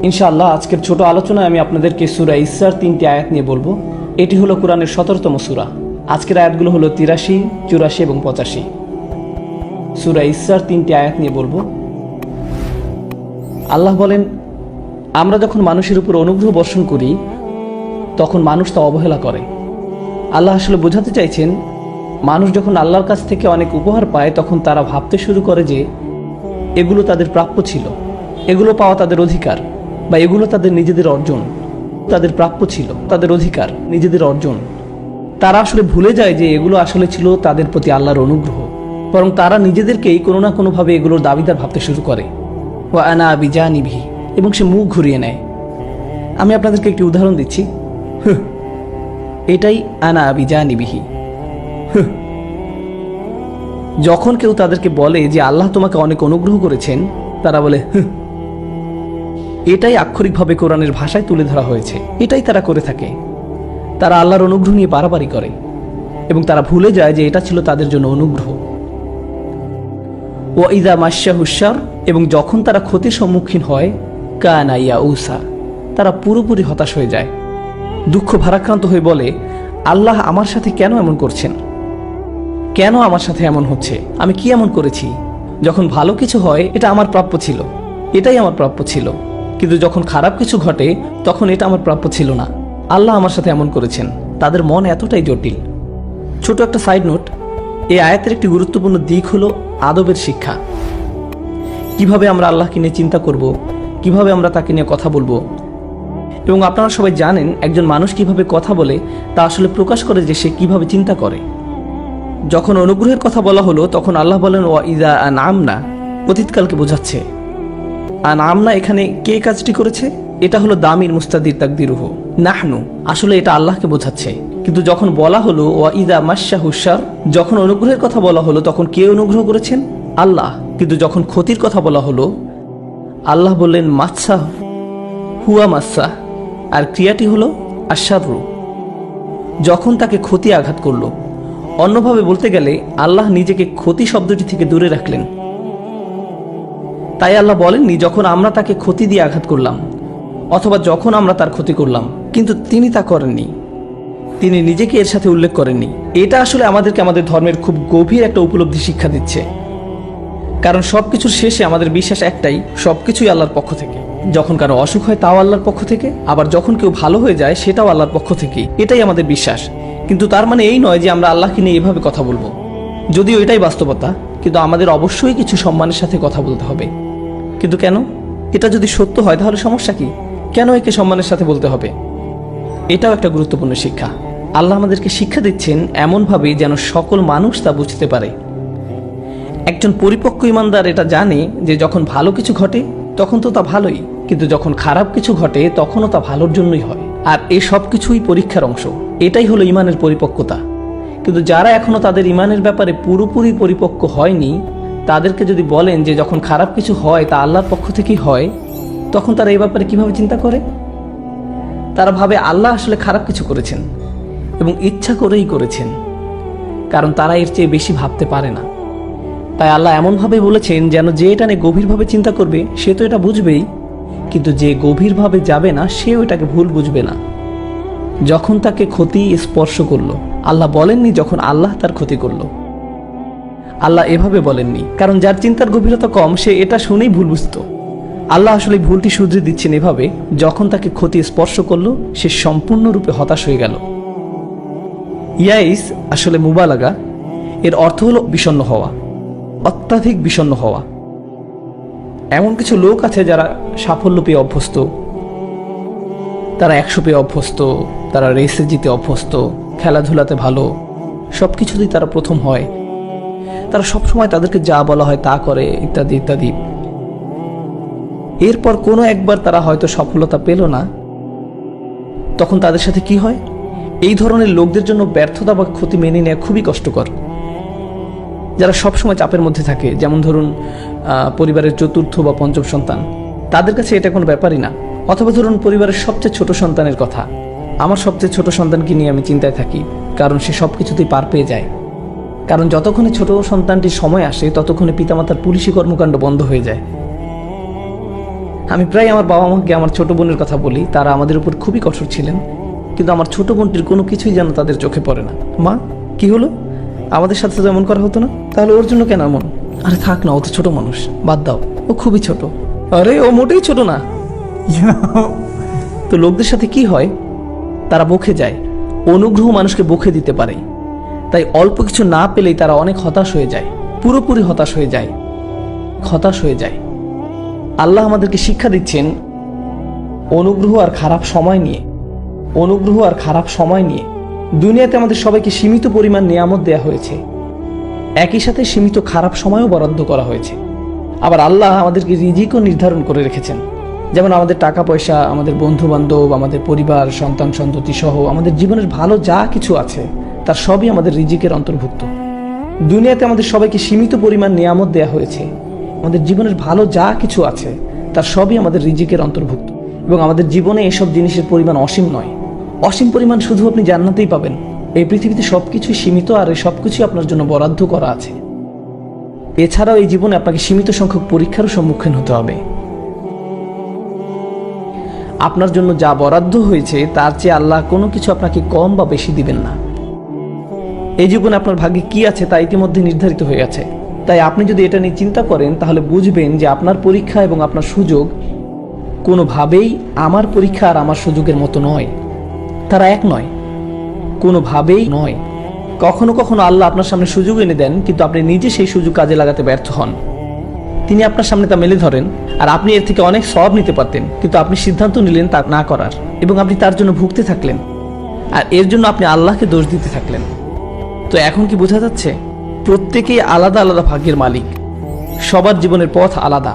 ইনশাআল্লাহ আজকের ছোট আলোচনায় আমি আপনাদেরকে সূরা ইসরার 3টি আয়াত নিয়ে বলবো। এটি হলো কোরআনের 17তম সূরা। আজকের আয়াতগুলো হলো 83, 84 এবং 85। সূরা ইসরার 3টি আয়াত নিয়ে বলবো। আল্লাহ বলেন, আমরা যখন মানুষের উপর অনুগ্রহ বর্ষণ করি তখন মানুষ তা অবহেলা করে। আল্লাহ আসলে বোঝাতে চাইছেন, মানুষ যখন আল্লাহর কাছ থেকে অনেক উপহার পায় তখন তারা ভাবতে শুরু করে যে এগুলো তাদের প্রাপ্য ছিল, এগুলো পাওয়া তাদের অধিকার, বা এগুলো তাদের নিজেদের অর্জন। তাদের প্রাপ্য ছিল, তাদের অধিকার, নিজেদের অর্জন। তারা আসলে ভুলে যায় যে এগুলো আসলে ছিল তাদের প্রতি আল্লাহর অনুগ্রহ। বরং তারা নিজেদেরকেই কোনো না কোনোভাবে এগুলোর দাবিদার ভাবতে শুরু করে। ওয়া আনা বিজানিবি, এবং সে মুখ ঘুরিয়ে নেয়। আমি আপনাদেরকে একটি উদাহরণ দিচ্ছি। এটাই আনা বিজানিবিহি। যখন কেউ তাদেরকে বলে যে আল্লাহ তোমাকে অনেক অনুগ্রহ করেছেন, তারা বলে এটাই আক্ষরিকভাবে কোরআনের ভাষায় তুলে ধরা হয়েছে। এটাই তারা করে থাকে। তারা আল্লাহর অনুগ্রহ নিয়ে বাড়াবাড়ি করে এবং তারা ভুলে যায় যে এটা ছিল তাদের জন্য অনুগ্রহ। ও ইদা মাশাহুশার, এবং যখন তারা ক্ষতির সম্মুখীন হয়, কানা ইয়াউসা, তারা পুরোপুরি হতাশ হয়ে যায়, দুঃখ ভারাক্রান্ত হয়ে বলে, আল্লাহ আমার সাথে কেন এমন করছেন? কেন আমার সাথে এমন হচ্ছে? আমি কি এমন করেছি? যখন ভালো কিছু হয় এটা আমার প্রাপ্য ছিল, এটাই আমার প্রাপ্য ছিল, কিন্তু যখন খারাপ কিছু ঘটে তখন এটা আমার প্রাপ্য ছিল না। আল্লাহ আমার সাথে এমন করেছেন। তাদের মন এতটাই জটিল। ছোট একটা সাইড নোট, এই আয়াতের একটি গুরুত্বপূর্ণ দিক হলো আদবের শিক্ষা। কিভাবে আমরা আল্লাহকে নিয়ে চিন্তা করব, কিভাবে আমরা তাকে নিয়ে কথা বলবো। এবং আপনারা সবাই জানেন, একজন মানুষ কিভাবে কথা বলে তা আসলে প্রকাশ করে যে সে কিভাবে চিন্তা করে। যখন অনুগ্রহের কথা বলা হলো তখন আল্লাহ বলেন ওয়া ইযা আনআমনা, অতীতকালকে বোঝাচ্ছে। আনআমনা এখানে কে কাজটি করেছে? এটা হলো দামির মুস্তাদির তাকদিরুহু নাহনু, আসলে এটা আল্লাহকে বোঝাচ্ছে। কিন্তু যখন বলা হলো ওয়া ইযা মাশাহুশার, যখন অনুগ্রহের কথা বলা হলো তখন কে অনুগ্রহ করেছেন? আল্লাহ। কিন্তু যখন ক্ষতির কথা বলা হলো, আল্লাহ বললেন মাসা হুয়া মাসা, আর ক্রিয়াটি হলো আশারু, যখন তাকে ক্ষতি আঘাত করলো। অন্যভাবে বলতে গেলে আল্লাহ নিজেকে ক্ষতি শব্দটি থেকে দূরে রাখলেন। তাই আল্লাহ বলেননি যখন আমরা তাকে ক্ষতি দিয়ে আঘাত করলাম, অথবা যখন আমরা তার ক্ষতি করলাম, কিন্তু তিনি তা করেননি। তিনি নিজেকে এর সাথে উল্লেখ করেননি। এটা আসলে আমাদেরকে আমাদের ধর্মের খুব গভীর একটা উপলব্ধি শিক্ষা দিচ্ছে। কারণ সবকিছুর শেষে আমাদের বিশ্বাস একটাই, সবকিছুই আল্লাহর পক্ষ থেকে। যখন কারো অসুখ হয় তাও আল্লাহর পক্ষ থেকে, আবার যখন কেউ ভালো হয়ে যায় সেটাও আল্লাহর পক্ষ থেকে। এটাই আমাদের বিশ্বাস। কিন্তু তার মানে এই নয় যে আমরা আল্লাহকে নিয়ে এভাবে কথা বলবো। যদিও এটাই বাস্তবতা, কিন্তু আমাদের অবশ্যই কিছু সম্মানের সাথে কথা বলতে হবে। কিন্তু কেন? এটা যদি সত্য হয় তাহলে সমস্যা কি? কেন একে সম্মানের সাথে বলতে হবে? এটাও একটা গুরুত্বপূর্ণ শিক্ষা। আল্লাহ আমাদেরকে শিক্ষা দিচ্ছেন এমনভাবে যেন সকল মানুষ তা বুঝতে পারে। একজন পরিপক্ক ইমানদার এটা জানে যে যখন ভালো কিছু ঘটে তখন তো তা ভালোই, কিন্তু যখন খারাপ কিছু ঘটে তখনও তা ভালোর জন্যই হয়। আর এই সব কিছুই পরীক্ষার অংশ। এটাই হলো ইমানের পরিপক্কতা। কিন্তু যারা এখনো তাদের ইমানের ব্যাপারে পুরোপুরি পরিপক্ক হয়নি, তাদেরকে যদি বলেন যে যখন খারাপ কিছু হয় তা আল্লাহর পক্ষ থেকেই হয়, তখন তারা এই ব্যাপারে কিভাবে চিন্তা করে? তারা ভাবে আল্লাহ আসলে খারাপ কিছু করেছেন এবং ইচ্ছা করেই করেছেন, কারণ তারা এর চেয়ে বেশি ভাবতে পারে না। তাই আল্লাহ এমনভাবে বলেছেন যেন যে এটা নিয়ে গভীরভাবে চিন্তা করবে সে তো এটা বুঝবেই, কিন্তু যে গভীরভাবে যাবে না সেও এটাকে ভুল বুঝবে না। যখন তাকে ক্ষতি স্পর্শ করলো, আল্লাহ বলেননি যখন আল্লাহ তার ক্ষতি করলো। আল্লাহ এভাবে বলেননি, কারণ যার চিন্তার গভীরতা কম সে এটা শুনেই ভুল বুঝতো। আল্লাহ আসলে ভুলটি শুধরে দিচ্ছেন এভাবে, যখন তাকে ক্ষতি স্পর্শ করলো সে সম্পূর্ণরূপে হতাশ হয়ে গেল। ইয়াইস আসলে মুবালাগা, এর অর্থ হলো বিষণ্ণ হওয়া, অত্যাধিক বিষণ্ণ হওয়া। এমন কিছু লোক আছে যারা সাফল্য পেয়ে অভ্যস্ত, তারা 100 পেয়ে অভ্যস্ত, তারা রেসে জিতে অভ্যস্ত, খেলাধুলাতে ভালো, সবকিছুতেই তারা প্রথম হয়, তারা সবসময় তাদেরকে যা বলা হয় তা করে, ইত্যাদি ইত্যাদি। এরপর কোনো একবার তারা হয়তো সফলতা পেল না, তখন তাদের সাথে কি হয়? এই ধরনের লোকদের জন্য ব্যর্থতা বা ক্ষতি মেনে নেওয়া খুবই কষ্টকর। যারা সবসময় চাপের মধ্যে থাকে, যেমন ধরুন পরিবারের 4র্থ বা 5ম সন্তান, তাদের কাছে এটা কোনো ব্যাপারই না। অথবা ধরুন পরিবারের সবচেয়ে ছোট সন্তানের কথা, আমার সবচেয়ে ছোট সন্তানকে নিয়ে আমি চিন্তায় থাকি, কারণ সে সব কিছুতেই পার পেয়ে যায়। কারণ যতক্ষণে ছোট সন্তানটির সময় আসে ততক্ষণে পিতামাতার পুলিশি কর্মকাণ্ড বন্ধ হয়ে যায়। আমি প্রায় আমার বাবা মাকে আমার ছোট বোনের কথা বলি, তারা আমাদের উপর খুবই কঠোর ছিলেন, কিন্তু আমার ছোট বোনটির কোনো কিছুই যেন তাদের চোখে পড়ে না। মা, কি হলো? আমাদের সাথে তো এমন করা হতো না, তাহলে ওর জন্য কেন এমন? আরে থাক না, ও তো ছোট মানুষ, বাদ দাও, ও খুবই ছোট। আরে ও মোটেই ছোট না। তো লোকদের সাথে কি হয়, তারা বকে যায়। অনুগ্রহ মানুষকে বকে দিতে পারে, তাই অল্প কিছু না পেলেই তারা অনেক হতাশ হয়ে যায়, পুরোপুরি হতাশ হয়ে যায়। আল্লাহ আমাদেরকে শিক্ষা দিচ্ছেন অনুগ্রহ আর খারাপ সময় নিয়ে। দুনিয়াতে আমাদের সবাইকে সীমিত পরিমাণ নিয়ামত দেয়া হয়েছে, একই সাথে সীমিত খারাপ সময়ও বরাদ্দ করা হয়েছে। আবার আল্লাহ আমাদেরকে রিজিকও নির্ধারণ করে রেখেছেন, যেমন আমাদের টাকা পয়সা, আমাদের বন্ধু বান্ধব, আমাদের পরিবার, সন্তান সন্ততি সহ আমাদের জীবনের ভালো যা কিছু আছে তার সবই আমাদের রিজিকের অন্তর্ভুক্ত। দুনিয়াতে আমাদের সবাইকে সীমিত পরিমাণ নিয়ামত দেয়া হয়েছে, আমাদের জীবনের ভালো যা কিছু আছে তার সবই আমাদের রিজিকের অন্তর্ভুক্ত, এবং আমাদের জীবনে এসব জিনিসের পরিমাণ অসীম নয়। অসীম পরিমাণ শুধু আপনি জান্নাতেই পাবেন। এই পৃথিবীতে সবকিছুই সীমিত, আর এই সবকিছুই আপনার জন্য বরাদ্দ করা আছে। এছাড়াও এই জীবনে আপনাকে সীমিত সংখ্যক পরীক্ষারও সম্মুখীন হতে হবে। আপনার জন্য যা বরাদ্দ হয়েছে তার চেয়ে আল্লাহ কোনো কিছু আপনাকে কম বা বেশি দিবেন না। এই জীবনে আপনার ভাগ্যে কি আছে তা ইতিমধ্যে নির্ধারিত হয়ে গেছে। তাই আপনি যদি এটা নিয়ে চিন্তা করেন, তাহলে বুঝবেন যে আপনার পরীক্ষা এবং আপনার সুযোগ কোনোভাবেই আমার পরীক্ষা আর আমার সুযোগের মতো নয়। তারা এক নয়, কোনোভাবেই নয়। কখনো কখনো আল্লাহ আপনার সামনে সুযোগ এনে দেন, কিন্তু আপনি নিজে সেই সুযোগ কাজে লাগাতে ব্যর্থ হন। তিনি আপনার সামনে তা মেলে ধরেন, আর আপনি এর থেকে অনেক সওয়াব নিতে পারতেন, কিন্তু আপনি সিদ্ধান্ত নিলেন তা না করার, এবং আপনি তার জন্য ভুগতে থাকলেন, আর এর জন্য আপনি আল্লাহকে দোষ দিতে থাকলেন। তো এখন কি বোঝা যাচ্ছে? প্রত্যেকেই আলাদা আলাদা ভাগ্যের মালিক, সবার জীবনের পথ আলাদা।